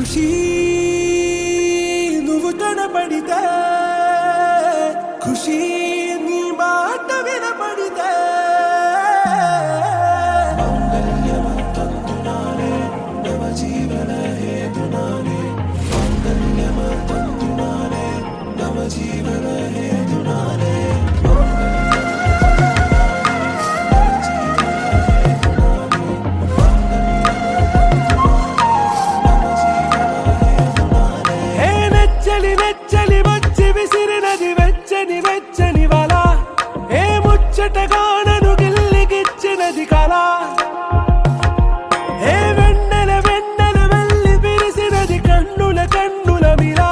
ఖుషి నువ్వు కనపడితే ఖుషి నీ మాట వినపడితే మంగళ్యమంతంతునాలే నవ జీవన హేతునాలే మంగళ్యమంతంతునాలే నవ జీవన హేతునాలే ముచ్చటగానను గిల్లిగిచ్చినది కళ ఏ వెన్నెల వెన్నెల వెళ్ళి విరిసినది కన్నుల కన్నుల మిలా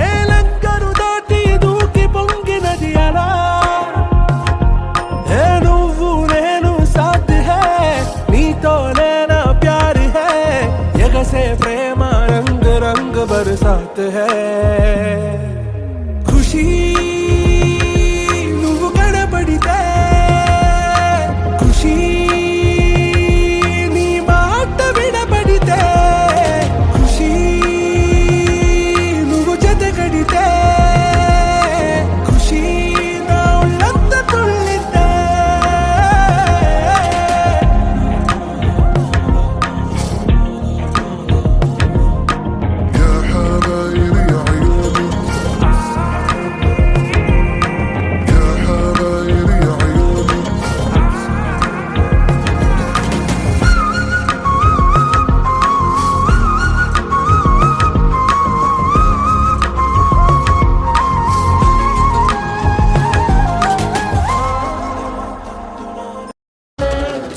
ఏ లంకను దాటి దూకి పొంగినది అలా ఏ నువ్వు నేను సాథ్ హే నీతోనే నా ప్యార్ హే ఎగసే ప్రేమ రంగ్ రంగ్ బరసాత్ హే ఖుషి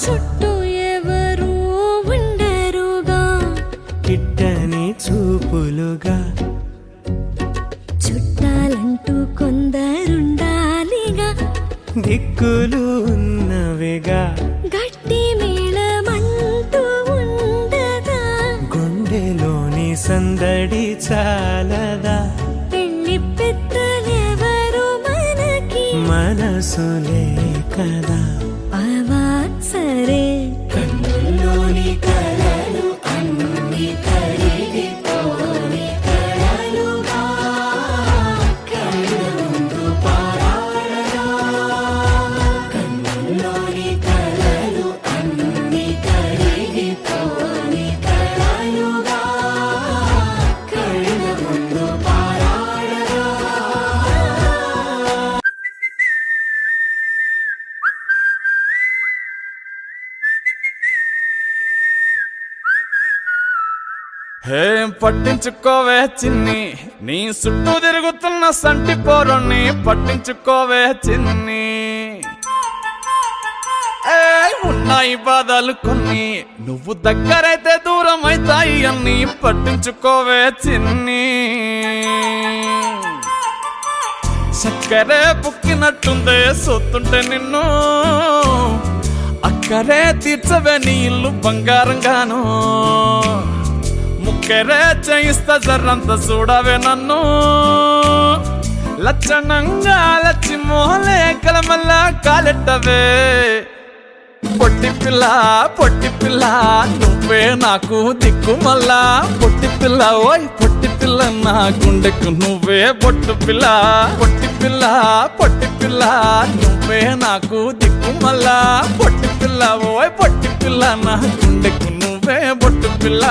చుట్టూ ఎవరు ఉండరుగా కిట్టని చూపులుగా చుట్టాలంటూ కొందరుండాలిగా దిక్కులు ఉన్నవిగా గట్టి మేళమంటూ ఉండగా గుండెలోని సందడి చాలదా పెళ్లి పెద్దలెవరు మనకి మనసులే కదా అవా సరే కన్నుల్లోని కలలు అన్ని కరిగిపోని కలలుగా కళ్ళ ముందు పారాడగా కన్నుల్లోని కలలు అన్ని కరిగిపోని కలలుగా కళ్ళ ముందు పారాడగా ఏం పట్టించుకోవే చిన్ని నీ చుట్టూ తిరుగుతున్న సంటి పోరుణ్ణి పట్టించుకోవే చిన్ని ఉన్నాయి బాధలు కొన్ని నువ్వు దగ్గరైతే దూరం అవుతాయి అన్ని పట్టించుకోవే చిన్ని చక్కరే బుక్కినట్టుందే సొత్తుంటే నిన్ను అక్కరే తీర్చవే నీ ఇల్లు బంగారంగాను ముక్కరే చేయిస్తా జర్రంత చూడవే నన్ను లచ్చణంగా లచ్చి మోహలే కలమల్ల కాలెట్టవే పొట్టి పిల్ల నువ్వే నాకు దిక్కు మళ్ళా పొట్టి పిల్ల ఓయ్ పొట్టి పిల్ల నా గుండెకు నువ్వే పొట్టు పిల్ల పొట్టి పిల్ల నువ్వే నాకు దిక్కు మళ్ళా పొట్టి పిల్ల ఓయ్ పొట్టి పిల్ల నా గుండెకు నువ్వే పొట్టు పిల్ల